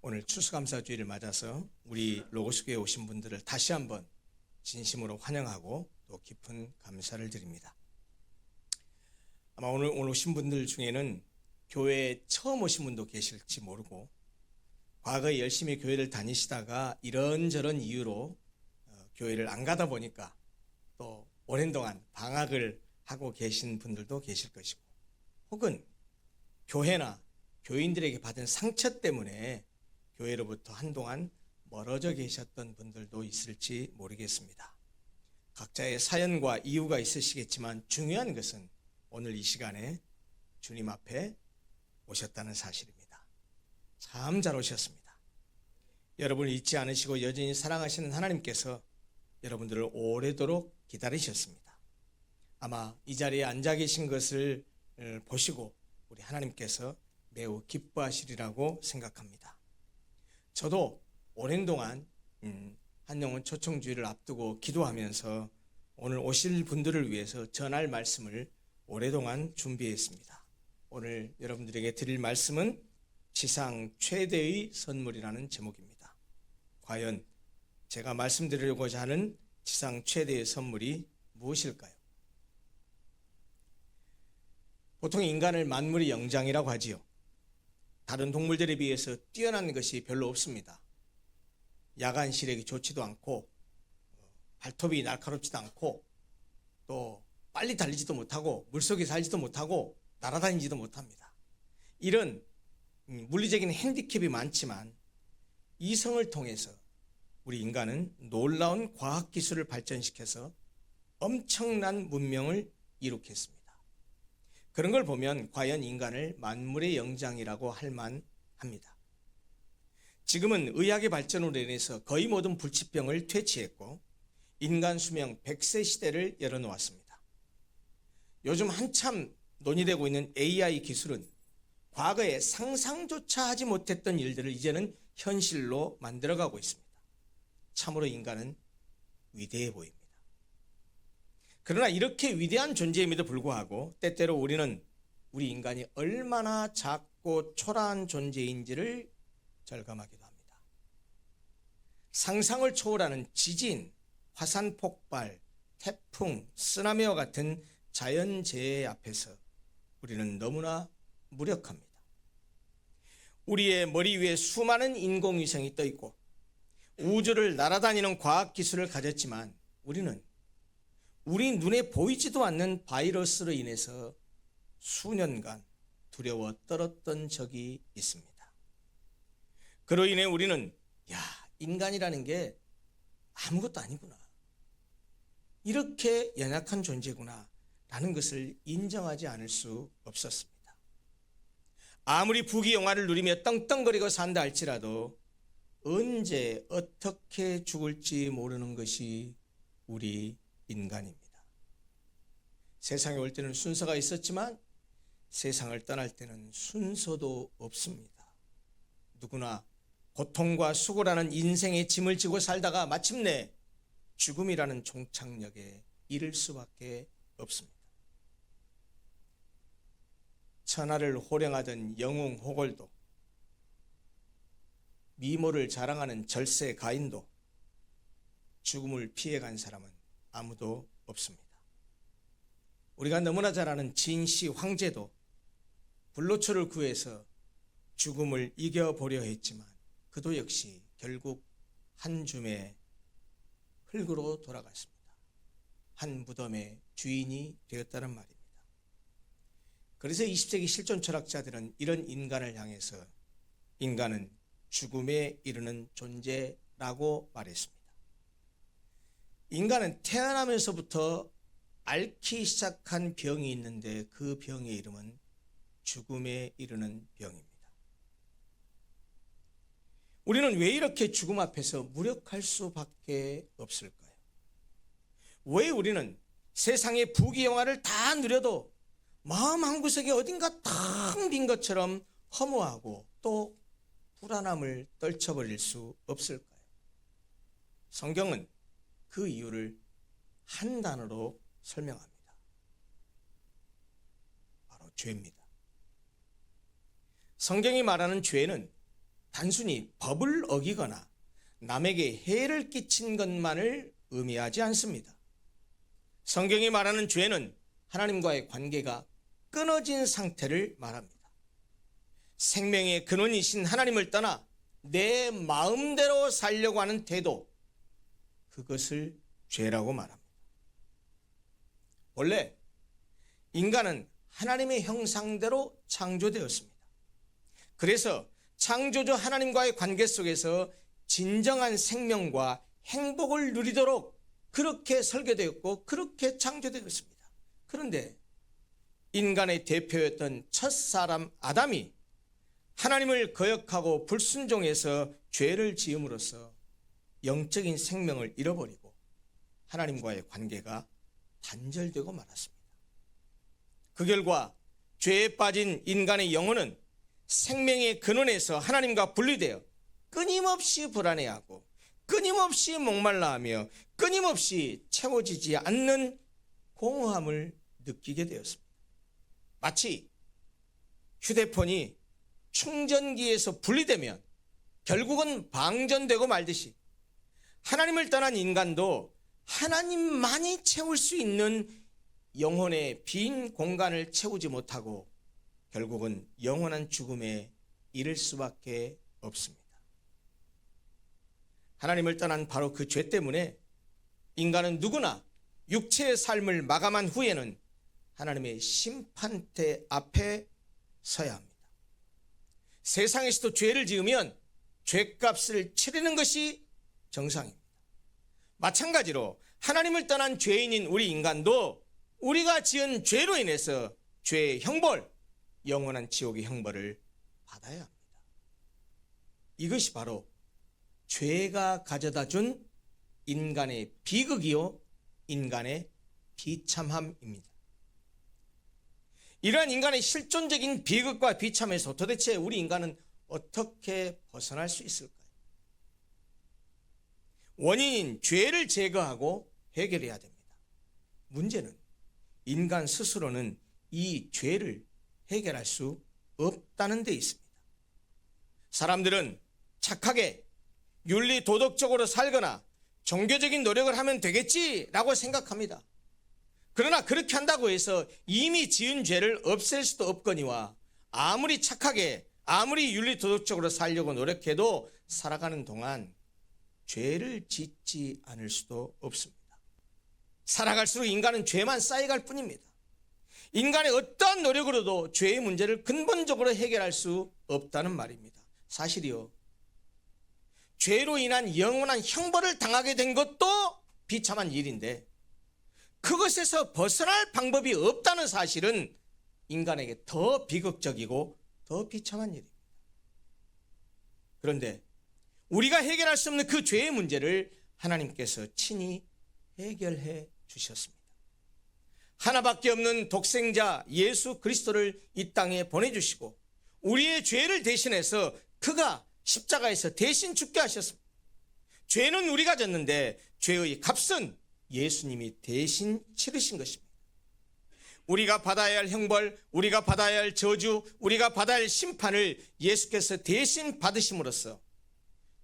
오늘 추수감사주의를 맞아서 우리 로고스교에 오신 분들을 다시 한번 진심으로 환영하고 또 깊은 감사를 드립니다. 아마 오늘 오신 분들 중에는 교회에 처음 오신 분도 계실지 모르고 과거에 열심히 교회를 다니시다가 이런저런 이유로 교회를 안 가다 보니까 또 오랜 동안 방학을 하고 계신 분들도 계실 것이고, 혹은 교회나 교인들에게 받은 상처 때문에 교회로부터 한동안 멀어져 계셨던 분들도 있을지 모르겠습니다. 각자의 사연과 이유가 있으시겠지만 중요한 것은 오늘 이 시간에 주님 앞에 오셨다는 사실입니다. 참 잘 오셨습니다. 여러분을 잊지 않으시고 여전히 사랑하시는 하나님께서 여러분들을 오래도록 기다리셨습니다. 아마 이 자리에 앉아 계신 것을 보시고 우리 하나님께서 매우 기뻐하시리라고 생각합니다. 저도 오랜 동안 한영혼 초청주의를 앞두고 기도하면서 오늘 오실 분들을 위해서 전할 말씀을 오랫동안 준비했습니다. 오늘 여러분들에게 드릴 말씀은 지상 최대의 선물이라는 제목입니다. 과연 제가 말씀드리려고자 하는 지상 최대의 선물이 무엇일까요? 보통 인간을 만물의 영장이라고 하지요. 다른 동물들에 비해서 뛰어난 것이 별로 없습니다. 야간 시력이 좋지도 않고 발톱이 날카롭지도 않고 또 빨리 달리지도 못하고 물속에 살지도 못하고 날아다니지도 못합니다. 이런 물리적인 핸디캡이 많지만 이성을 통해서 우리 인간은 놀라운 과학기술을 발전시켜서 엄청난 문명을 이룩했습니다. 그런 걸 보면 과연 인간을 만물의 영장이라고 할 만합니다. 지금은 의학의 발전으로 인해서 거의 모든 불치병을 퇴치했고 인간 수명 100세 시대를 열어놓았습니다. 요즘 한참 논의되고 있는 AI 기술은 과거에 상상조차 하지 못했던 일들을 이제는 현실로 만들어가고 있습니다. 참으로 인간은 위대해 보입니다. 그러나 이렇게 위대한 존재임에도 불구하고 때때로 우리는 우리 인간이 얼마나 작고 초라한 존재인지를 절감하기도 합니다. 상상을 초월하는 지진, 화산 폭발, 태풍, 쓰나미와 같은 자연재해 앞에서 우리는 너무나 무력합니다. 우리의 머리 위에 수많은 인공위성이 떠 있고 우주를 날아다니는 과학기술을 가졌지만 우리는 우리 눈에 보이지도 않는 바이러스로 인해서 수년간 두려워 떨었던 적이 있습니다. 그로 인해 우리는 인간이라는 게 아무것도 아니구나, 이렇게 연약한 존재구나 라는 것을 인정하지 않을 수 없었습니다. 아무리 부귀영화를 누리며 떵떵거리고 산다 할지라도 언제 어떻게 죽을지 모르는 것이 우리 인간입니다. 세상에 올 때는 순서가 있었지만 세상을 떠날 때는 순서도 없습니다. 누구나 고통과 수고라는 인생의 짐을 지고 살다가 마침내 죽음이라는 종착역에 이를 수밖에 없습니다. 천하를 호령하던 영웅 호걸도, 미모를 자랑하는 절세 가인도 죽음을 피해간 사람은 아무도 없습니다. 우리가 너무나 잘 아는 진시 황제도 불로초를 구해서 죽음을 이겨보려 했지만 그도 역시 결국 한 줌의 흙으로 돌아갔습니다. 한 무덤의 주인이 되었다는 말입니다. 그래서 20세기 실존 철학자들은 이런 인간을 향해서 인간은 죽음에 이르는 존재라고 말했습니다. 인간은 태어나면서부터 앓기 시작한 병이 있는데 그 병의 이름은 죽음에 이르는 병입니다. 우리는 왜 이렇게 죽음 앞에서 무력할 수밖에 없을까요? 왜 우리는 세상의 부귀영화를 다 누려도 마음 한구석에 어딘가 텅 빈 것처럼 허무하고 또 불안함을 떨쳐버릴 수 없을까요? 성경은 그 이유를 한 단어로 설명합니다. 바로 죄입니다. 성경이 말하는 죄는 단순히 법을 어기거나 남에게 해를 끼친 것만을 의미하지 않습니다. 성경이 말하는 죄는 하나님과의 관계가 끊어진 상태를 말합니다. 생명의 근원이신 하나님을 떠나 내 마음대로 살려고 하는 태도, 그것을 죄라고 말합니다. 원래 인간은 하나님의 형상대로 창조되었습니다. 그래서 창조주 하나님과의 관계 속에서 진정한 생명과 행복을 누리도록 그렇게 설계되었고 그렇게 창조되었습니다. 그런데 인간의 대표였던 첫사람 아담이 하나님을 거역하고 불순종해서 죄를 지음으로써 영적인 생명을 잃어버리고 하나님과의 관계가 단절되고 말았습니다. 그 결과 죄에 빠진 인간의 영혼은 생명의 근원에서 하나님과 분리되어 끊임없이 불안해하고 끊임없이 목말라하며 끊임없이 채워지지 않는 공허함을 느끼게 되었습니다. 마치 휴대폰이 충전기에서 분리되면 결국은 방전되고 말듯이 하나님을 떠난 인간도 하나님만이 채울 수 있는 영혼의 빈 공간을 채우지 못하고 결국은 영원한 죽음에 이를 수밖에 없습니다. 하나님을 떠난 바로 그 죄 때문에 인간은 누구나 육체의 삶을 마감한 후에는 하나님의 심판대 앞에 서야 합니다. 세상에서도 죄를 지으면 죄값을 치르는 것이 정상입니다. 마찬가지로 하나님을 떠난 죄인인 우리 인간도 우리가 지은 죄로 인해서 죄의 형벌, 영원한 지옥의 형벌을 받아야 합니다. 이것이 바로 죄가 가져다 준 인간의 비극이요 인간의 비참함입니다. 이러한 인간의 실존적인 비극과 비참에서 도대체 우리 인간은 어떻게 벗어날 수 있을까요? 원인인 죄를 제거하고 해결해야 됩니다. 문제는 인간 스스로는 이 죄를 해결할 수 없다는 데 있습니다. 사람들은 착하게 윤리 도덕적으로 살거나 종교적인 노력을 하면 되겠지라고 생각합니다. 그러나 그렇게 한다고 해서 이미 지은 죄를 없앨 수도 없거니와 아무리 착하게 아무리 윤리 도덕적으로 살려고 노력해도 살아가는 동안 죄를 짓지 않을 수도 없습니다. 살아갈수록 인간은 죄만 쌓여갈 뿐입니다. 인간의 어떠한 노력으로도 죄의 문제를 근본적으로 해결할 수 없다는 말입니다. 사실이요, 죄로 인한 영원한 형벌을 당하게 된 것도 비참한 일인데 그것에서 벗어날 방법이 없다는 사실은 인간에게 더 비극적이고 더 비참한 일입니다. 그런데 우리가 해결할 수 없는 그 죄의 문제를 하나님께서 친히 해결해 주셨습니다. 하나밖에 없는 독생자 예수 그리스도를 이 땅에 보내주시고 우리의 죄를 대신해서 그가 십자가에서 대신 죽게 하셨습니다. 죄는 우리가 졌는데 죄의 값은 예수님이 대신 치르신 것입니다. 우리가 받아야 할 형벌, 우리가 받아야 할 저주, 우리가 받아야 할 심판을 예수께서 대신 받으심으로써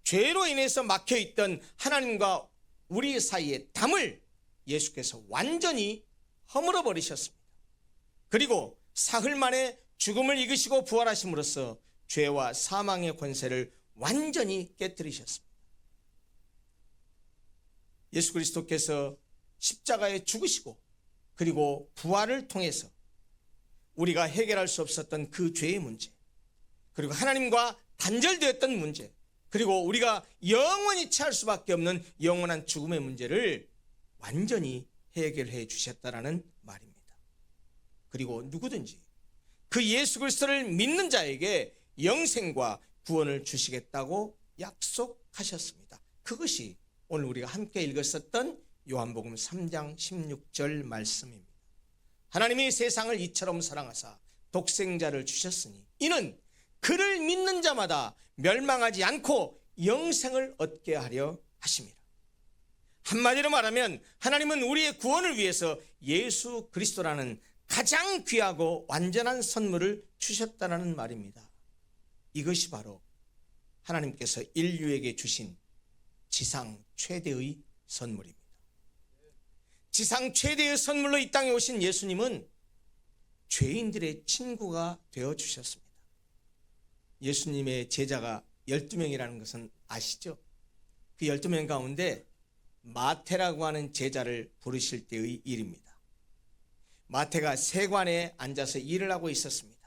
죄로 인해서 막혀있던 하나님과 우리 사이의 담을 예수께서 완전히 허물어 버리셨습니다. 그리고 사흘 만에 죽음을 이기시고 부활하심으로써 죄와 사망의 권세를 완전히 깨뜨리셨습니다. 예수 그리스도께서 십자가에 죽으시고 그리고 부활을 통해서 우리가 해결할 수 없었던 그 죄의 문제, 그리고 하나님과 단절되었던 문제, 그리고 우리가 영원히 취할 수밖에 없는 영원한 죽음의 문제를 완전히 해결해 주셨다라는 말입니다. 그리고 누구든지 그 예수 그리스도를 믿는 자에게 영생과 구원을 주시겠다고 약속하셨습니다. 그것이 오늘 우리가 함께 읽었었던 요한복음 3장 16절 말씀입니다. 하나님이 세상을 이처럼 사랑하사 독생자를 주셨으니 이는 그를 믿는 자마다 멸망하지 않고 영생을 얻게 하려 하심이라. 한마디로 말하면 하나님은 우리의 구원을 위해서 예수 그리스도라는 가장 귀하고 완전한 선물을 주셨다는 말입니다. 이것이 바로 하나님께서 인류에게 주신 지상 최대의 선물입니다. 지상 최대의 선물로 이 땅에 오신 예수님은 죄인들의 친구가 되어 주셨습니다. 예수님의 제자가 12명이라는 것은 아시죠? 그 12명 가운데 마태라고 하는 제자를 부르실 때의 일입니다. 마태가 세관에 앉아서 일을 하고 있었습니다.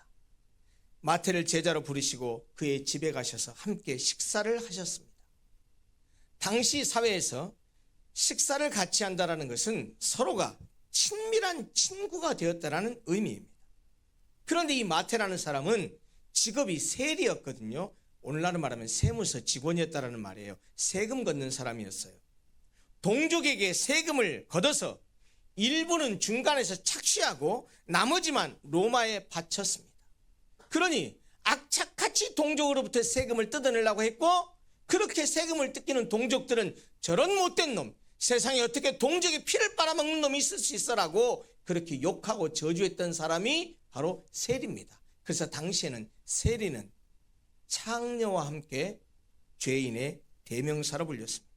마태를 제자로 부르시고 그의 집에 가셔서 함께 식사를 하셨습니다. 당시 사회에서 식사를 같이 한다는 것은 서로가 친밀한 친구가 되었다는 의미입니다. 그런데 이 마태라는 사람은 직업이 세리였거든요. 오늘날로 말하면 세무서 직원이었다는 말이에요. 세금 걷는 사람이었어요. 동족에게 세금을 걷어서 일부는 중간에서 착취하고 나머지만 로마에 바쳤습니다. 그러니 악착같이 동족으로부터 세금을 뜯어내려고 했고, 그렇게 세금을 뜯기는 동족들은 저런 못된 놈, 세상에 어떻게 동족의 피를 빨아먹는 놈이 있을 수 있어라고 그렇게 욕하고 저주했던 사람이 바로 세리입니다. 그래서 당시에는 세리는 창녀와 함께 죄인의 대명사로 불렸습니다.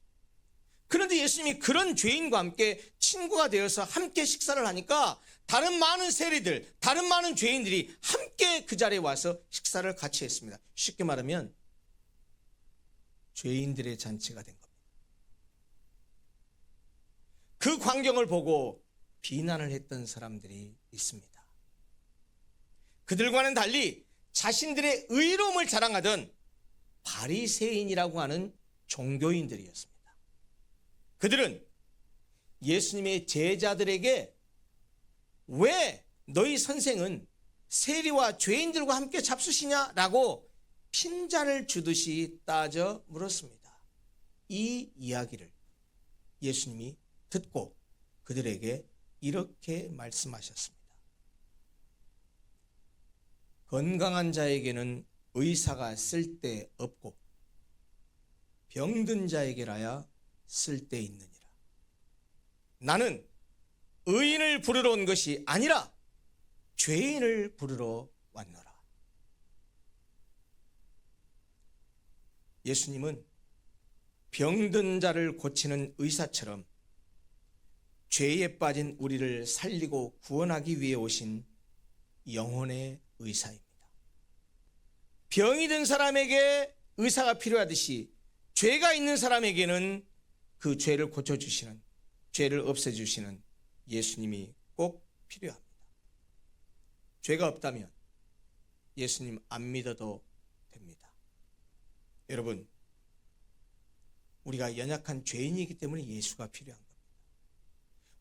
그런데 예수님이 그런 죄인과 함께 친구가 되어서 함께 식사를 하니까 다른 많은 세리들, 다른 많은 죄인들이 함께 그 자리에 와서 식사를 같이 했습니다. 쉽게 말하면 죄인들의 잔치가 된 겁니다. 그 광경을 보고 비난을 했던 사람들이 있습니다. 그들과는 달리 자신들의 의로움을 자랑하던 바리새인이라고 하는 종교인들이었습니다. 그들은 예수님의 제자들에게 왜 너희 선생은 세리와 죄인들과 함께 잡수시냐라고 핀잔을 주듯이 따져 물었습니다. 이 이야기를 예수님이 듣고 그들에게 이렇게 말씀하셨습니다. 건강한 자에게는 의사가 쓸데없고 병든 자에게라야 쓸데있느니라. 나는 의인을 부르러 온 것이 아니라 죄인을 부르러 왔노라. 예수님은 병든 자를 고치는 의사처럼 죄에 빠진 우리를 살리고 구원하기 위해 오신 영혼의 의사입니다. 병이 든 사람에게 의사가 필요하듯이 죄가 있는 사람에게는 그 죄를 고쳐주시는, 죄를 없애주시는 예수님이 꼭 필요합니다. 죄가 없다면 예수님 안 믿어도 됩니다. 여러분, 우리가 연약한 죄인이기 때문에 예수가 필요한 겁니다.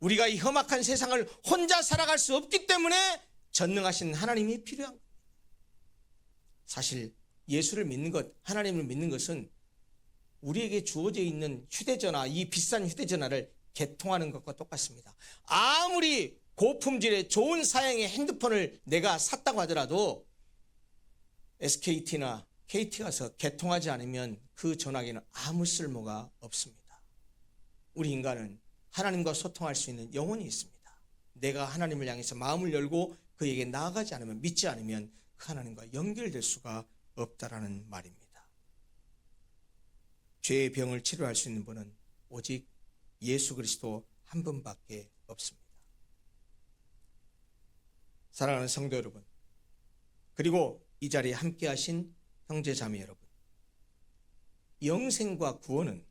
우리가 이 험악한 세상을 혼자 살아갈 수 없기 때문에 전능하신 하나님이 필요한 겁니다. 사실 예수를 믿는 것, 하나님을 믿는 것은 우리에게 주어져 있는 휴대전화, 이 비싼 휴대전화를 개통하는 것과 똑같습니다. 아무리 고품질의 좋은 사양의 핸드폰을 내가 샀다고 하더라도 SKT나 KT 가서 개통하지 않으면 그 전화기는 아무 쓸모가 없습니다. 우리 인간은 하나님과 소통할 수 있는 영혼이 있습니다. 내가 하나님을 향해서 마음을 열고 그에게 나아가지 않으면, 믿지 않으면 그 하나님과 연결될 수가 없다라는 말입니다. 죄의 병을 치료할 수 있는 분은 오직 예수 그리스도 한 분밖에 없습니다. 사랑하는 성도 여러분, 그리고 이 자리에 함께 하신 형제 자매 여러분, 영생과 구원은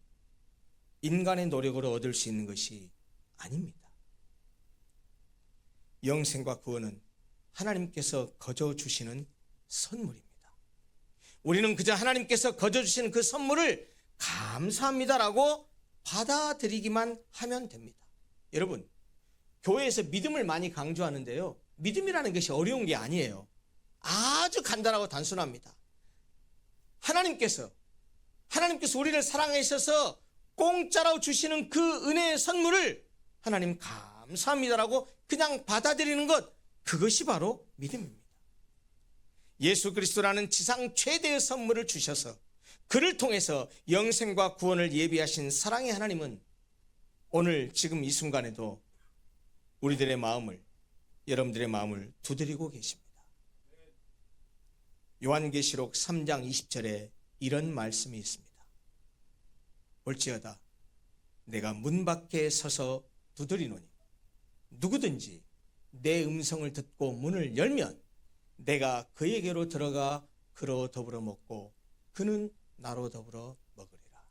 인간의 노력으로 얻을 수 있는 것이 아닙니다. 영생과 구원은 하나님께서 거저 주시는 선물입니다. 우리는 그저 하나님께서 거저 주시는 그 선물을 감사합니다라고 받아들이기만 하면 됩니다. 여러분, 교회에서 믿음을 많이 강조하는데요, 믿음이라는 것이 어려운 게 아니에요. 아주 간단하고 단순합니다. 하나님께서 우리를 사랑하셔서 공짜로 주시는 그 은혜의 선물을 하나님 감사합니다라고 그냥 받아들이는 것, 그것이 바로 믿음입니다. 예수 그리스도라는 지상 최대의 선물을 주셔서 그를 통해서 영생과 구원을 예비하신 사랑의 하나님은 오늘 지금 이 순간에도 우리들의 마음을, 여러분들의 마음을 두드리고 계십니다. 요한계시록 3장 20절에 이런 말씀이 있습니다. 볼지어다 내가 문 밖에 서서 두드리노니 누구든지 내 음성을 듣고 문을 열면 내가 그에게로 들어가 그로 더불어 먹고 그는 나로 더불어 먹으리라.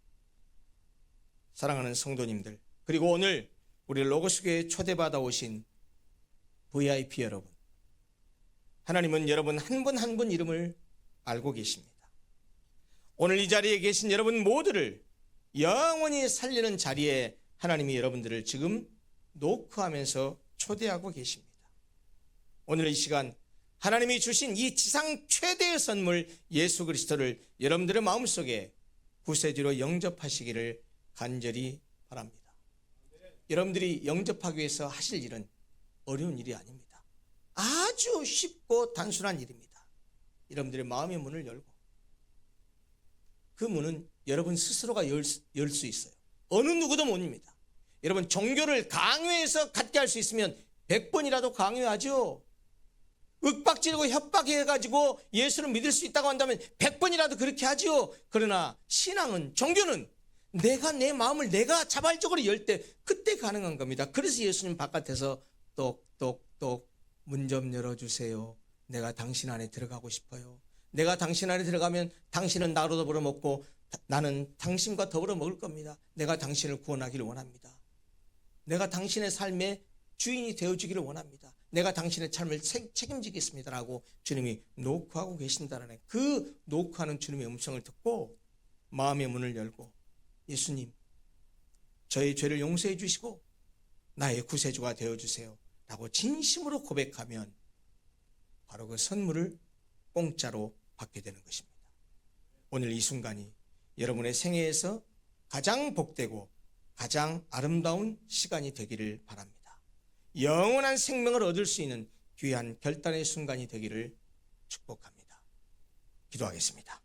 사랑하는 성도님들, 그리고 오늘 우리 로고스교회에 초대받아 오신 VIP 여러분, 하나님은 여러분 한 분 한 분 이름을 알고 계십니다. 오늘 이 자리에 계신 여러분 모두를 영원히 살리는 자리에 하나님이 여러분들을 지금 노크하면서 초대하고 계십니다. 오늘 이 시간 하나님이 주신 이 지상 최대의 선물 예수 그리스도를 여러분들의 마음속에 구세주로 영접하시기를 간절히 바랍니다. 여러분들이 영접하기 위해서 하실 일은 어려운 일이 아닙니다. 아주 쉽고 단순한 일입니다. 여러분들의 마음의 문을 열고 그 문은 여러분 스스로가 열 수 있어요. 어느 누구도 못 엽니다. 여러분 종교를 강요해서 갖게 할 수 있으면 100번이라도 강요하죠. 윽박지르고 협박해가지고 예수를 믿을 수 있다고 한다면 100번이라도 그렇게 하죠. 그러나 신앙은, 종교는 내가 내 마음을 내가 자발적으로 열 때 그때 가능한 겁니다. 그래서 예수님 바깥에서 똑똑똑 문 좀 열어주세요. 내가 당신 안에 들어가고 싶어요. 내가 당신 안에 들어가면 당신은 나로 더불어 먹고 나는 당신과 더불어 먹을 겁니다. 내가 당신을 구원하기를 원합니다. 내가 당신의 삶의 주인이 되어주기를 원합니다. 내가 당신의 삶을 책임지겠습니다라고 주님이 노크하고 계신다는 그 노크하는 주님의 음성을 듣고 마음의 문을 열고 예수님 저의 죄를 용서해 주시고 나의 구세주가 되어주세요 라고 진심으로 고백하면 바로 그 선물을 공짜로 받게 되는 것입니다. 오늘 이 순간이 여러분의 생애에서 가장 복되고 가장 아름다운 시간이 되기를 바랍니다. 영원한 생명을 얻을 수 있는 귀한 결단의 순간이 되기를 축복합니다. 기도하겠습니다.